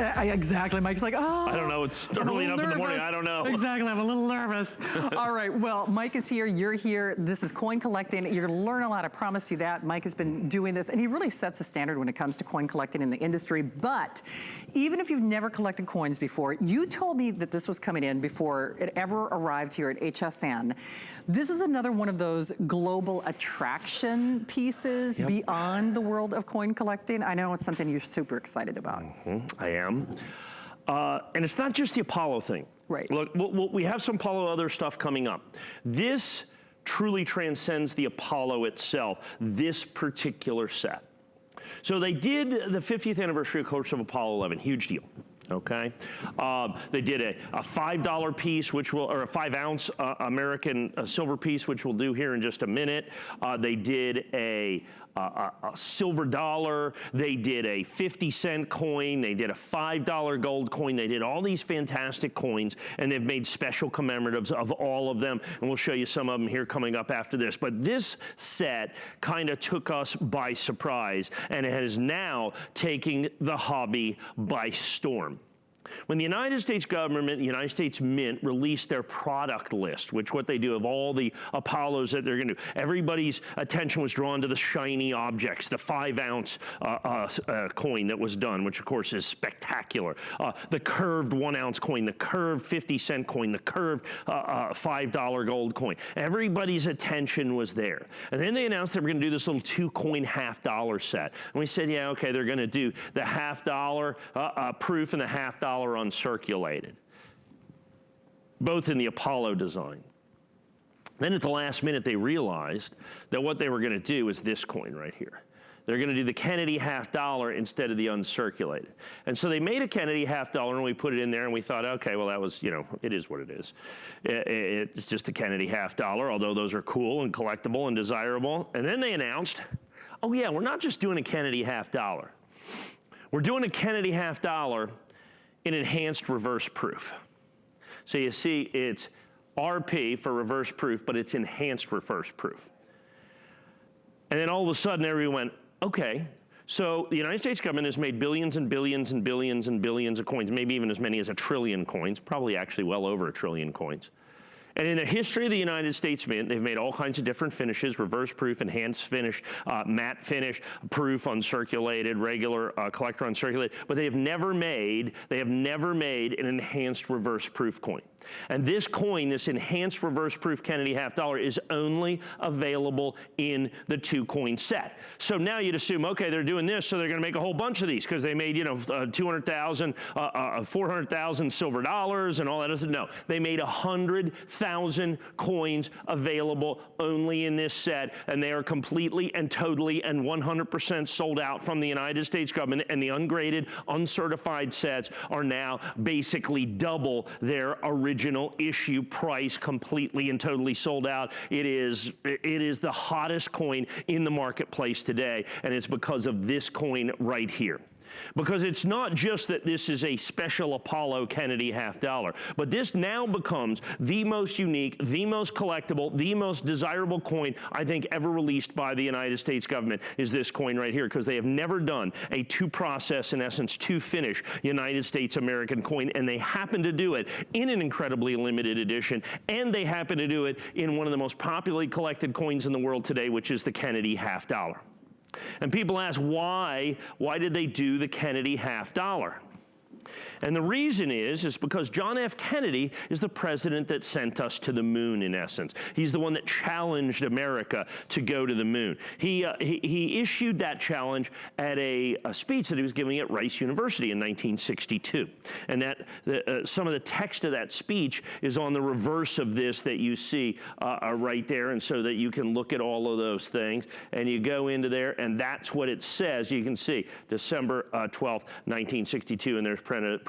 Exactly. Mike's like, oh. I don't know. It's early enough in the morning. I don't know. Exactly. I'm a little nervous. All right. Well, Mike is here. You're here. This is coin collecting. You're going to learn a lot. I promise you that. Mike has been doing this, and he really sets the standard when it comes to coin collecting in the industry. But even if you've never collected coins before, you told me that this was coming in before it ever arrived here at HSN. This is another one of those global attraction pieces beyond the world of coin collecting. I know it's something you're super excited about. I am. And it's not just the Apollo thing. Right. Look, we have some Apollo other stuff coming up. This truly transcends the Apollo itself, this particular set. So they did the 50th anniversary, of course, of Apollo 11, huge deal. Okay, they did a $5 piece, which will, or a 5-ounce American silver piece, which we'll do here in just a minute. They did a silver dollar. They did a 50-cent coin. They did a $5 gold coin. They did all these fantastic coins, and they've made special commemoratives of all of them. And we'll show you some of them here coming up after this. But this set kind of took us by surprise, and it is now taking the hobby by storm. When the United States government, the United States Mint released their product list, which what they do of all the Apollos that they're gonna do, everybody's attention was drawn to the shiny objects, the 5-ounce coin that was done, which of course is spectacular. The curved 1-ounce coin, the curved 50-cent coin, the curved $5 gold coin. Everybody's attention was there. And then they announced they were gonna do this little 2-coin $half set. And we said, yeah, okay, they're gonna do the $half proof and the $half uncirculated, both in the Apollo design. Then at the last minute, they realized that what they were going to do is this coin right here. They're going to do the Kennedy $half instead of the uncirculated. And so they made a Kennedy $half and we put it in there and we thought, okay, well, that was, you know, it is what it is. It's just a Kennedy $half, although those are cool and collectible and desirable. And then they announced, oh yeah, we're not just doing a Kennedy $half. We're doing a Kennedy $half in enhanced reverse proof. So you see it's RP for reverse proof, but it's enhanced reverse proof. And then all of a sudden everyone went, okay, so the United States government has made billions and billions and billions and billions of coins, maybe even as many as 1 trillion coins, probably actually well over 1 trillion coins. And in the history of the United States Mint, they've made all kinds of different finishes, reverse proof, enhanced finish, matte finish, proof, uncirculated, regular, collector uncirculated, but they have never made an enhanced reverse proof coin. And this coin, this enhanced reverse proof Kennedy $half is only available in the 2-coin set. So now you'd assume, okay, they're doing this, so they're gonna make a whole bunch of these because they made, you know, 200,000, 400,000 silver dollars and all that. No, they made 100,000 coins available only in this set, and they are completely and totally and 100% sold out from the United States government, and the ungraded, uncertified sets are now basically double their original issue price, completely and totally sold out. It is the hottest coin in the marketplace today, and it's because of this coin right here. Because it's not just that this is a special Apollo Kennedy $half, but this now becomes the most unique, the most collectible, the most desirable coin I think ever released by the United States government is this coin right here, because they have never done a 2-process, in essence, 2-finish United States American coin, and they happen to do it in an incredibly limited edition, and they happen to do it in one of the most popularly collected coins in the world today, which is the Kennedy $half. And people ask, why did they do the Kennedy $half? And the reason is because John F. Kennedy is the president that sent us to the moon, in essence. He's the one that challenged America to go to the moon. He issued that challenge at a speech that he was giving at Rice University in 1962. And that some of the text of that speech is on the reverse of this that you see right there, and so that you can look at all of those things. And you go into there, and that's what it says. You can see December 12th, 1962, and there's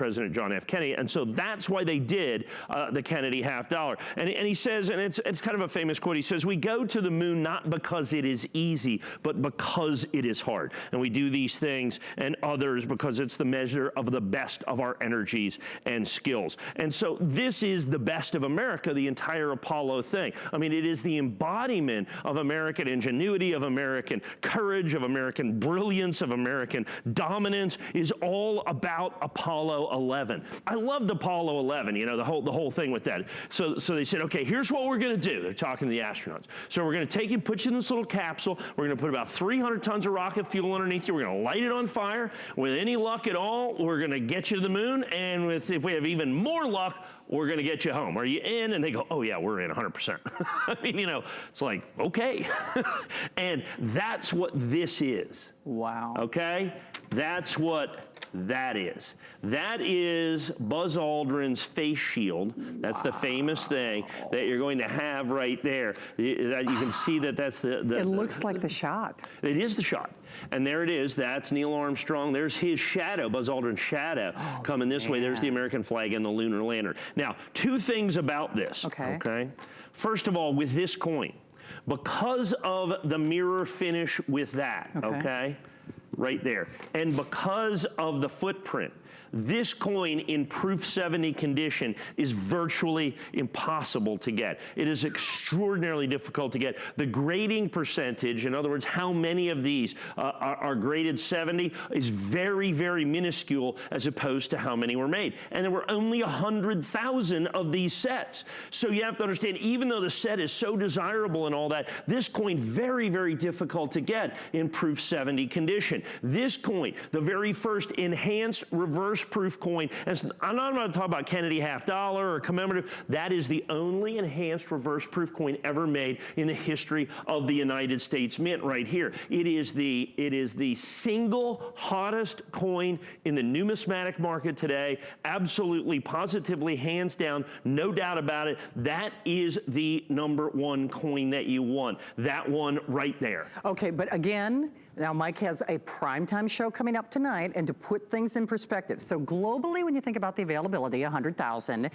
President John F. Kennedy, and so that's why they did the Kennedy $half. And he says, and it's kind of a famous quote, he says, we go to the moon not because it is easy, but because it is hard. And we do these things and others because it's the measure of the best of our energies and skills. And so this is the best of America, the entire Apollo thing. I mean, it is the embodiment of American ingenuity, of American courage, of American brilliance, of American dominance, is all about Apollo Apollo 11. I loved Apollo 11, you know, the whole thing with that. So they said, okay, here's what we're gonna do. They're talking to the astronauts. So we're gonna take you, put you in this little capsule. We're gonna put about 300 tons of rocket fuel underneath you. We're gonna light it on fire. With any luck at all, we're gonna get you to the moon. And if we have even more luck, we're gonna get you home. Are you in? And they go, oh yeah, we're in 100%. I mean, you know, it's like, okay. And that's what this is. Wow. Okay? That's what that is. That is Buzz Aldrin's face shield. That's the famous thing that you're going to have right there. You can see that that's the it looks like the shot. It is the shot. And there it is. That's Neil Armstrong. There's his shadow, Buzz Aldrin's shadow, coming this way. There's the American flag and the lunar lantern. Now, two things about this. Okay. First of all, with this coin, because of the mirror finish with that, okay, right there, and because of the footprint, this coin in proof 70 condition is virtually impossible to get. It is extraordinarily difficult to get. The grading percentage, in other words, how many of these are graded 70, is very, very minuscule as opposed to how many were made. And there were only 100,000 of these sets. So you have to understand, even though the set is so desirable and all that, this coin very, very difficult to get in proof 70 condition. This coin, the very first enhanced reverse proof coin, and I'm not going to talk about Kennedy $50 or commemorative. That is the only enhanced reverse proof coin ever made in the history of the United States Mint right here. It is the single hottest coin in the numismatic market today. Absolutely, positively, hands down, no doubt about it. That is the #1 coin that you want. That one right there. Okay, but again, now Mike has a primetime show coming up tonight, and to put things in perspective, so globally, when you think about the availability, 100,000,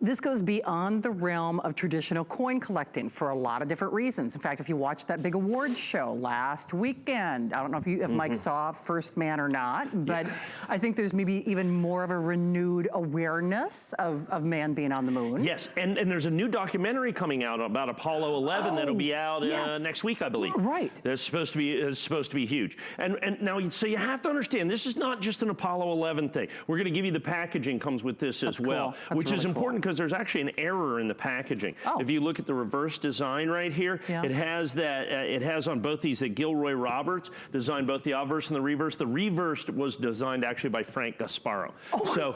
this goes beyond the realm of traditional coin collecting for a lot of different reasons. In fact, if you watched that big awards show last weekend, I don't know if Mike saw First Man or not, but I think there's maybe even more of a renewed awareness of man being on the moon. Yes, and there's a new documentary coming out about Apollo 11 that'll be out next week, I believe. Right. That's supposed to be huge. And now, so you have to understand, this is not just an Apollo 11 thing. We're going to give you the packaging comes with this as well, which is important because there's actually an error in the packaging. If you look at the reverse design right here, it has that, it has on both these that Gilroy Roberts designed both the obverse and the reverse. The reverse was designed actually by Frank Gasparo. So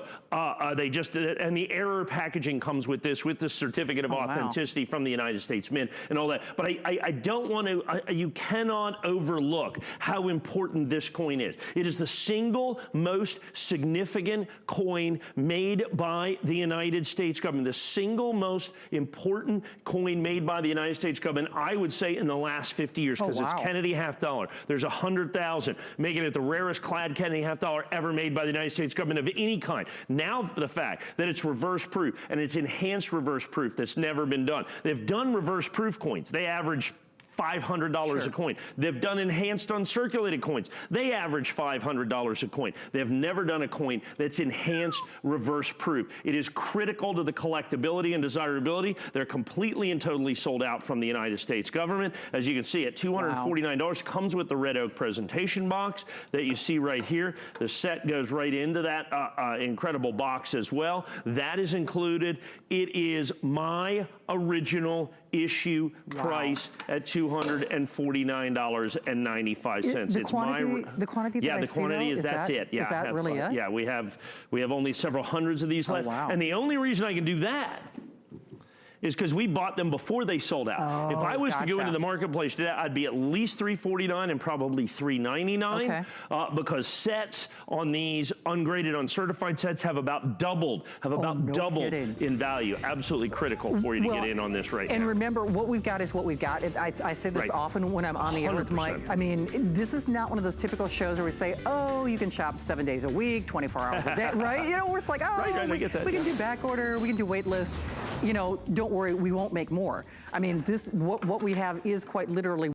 they just, and the error packaging comes with this certificate of authenticity from the United States Mint and all that. But I don't want to, you cannot overlook how important this coin is. It is the single most significant coin made by the United States government, the single most important coin made by the United States government, I would say, in the last 50 years, because it's Kennedy $50. There's 100,000, making it the rarest clad Kennedy $50 ever made by the United States government of any kind. Now the fact that it's reverse proof, and it's enhanced reverse proof that's never been done. They've done reverse proof coins. They average $500 a coin. They've done enhanced uncirculated coins. They average $500 a coin. They've never done a coin that's enhanced reverse proof. It is critical to the collectability and desirability. They're completely and totally sold out from the United States government. As you can see, at $249, comes with the red oak presentation box that you see right here. The set goes right into that incredible box as well. That is included. It is my original issue price at $249.95. The quantity that the quantity is that's it. Yeah, is that really it? Yeah, we have only several hundreds of these left. And the only reason I can do that is because we bought them before they sold out. If I was to go into the marketplace today, I'd be at least $349 and probably $399 because sets on these ungraded, uncertified sets have about doubled, in value. Absolutely critical for you to get in on this right now. And remember, what we've got is what we've got. I say this often when I'm on the air with Mike. I mean, this is not one of those typical shows where we say, oh, you can shop 7 days a week, 24 hours a day, right? You know, where it's like, oh, we can do back order, we can do wait list. You know, don't worry, we won't make more. I mean, what we have is quite literally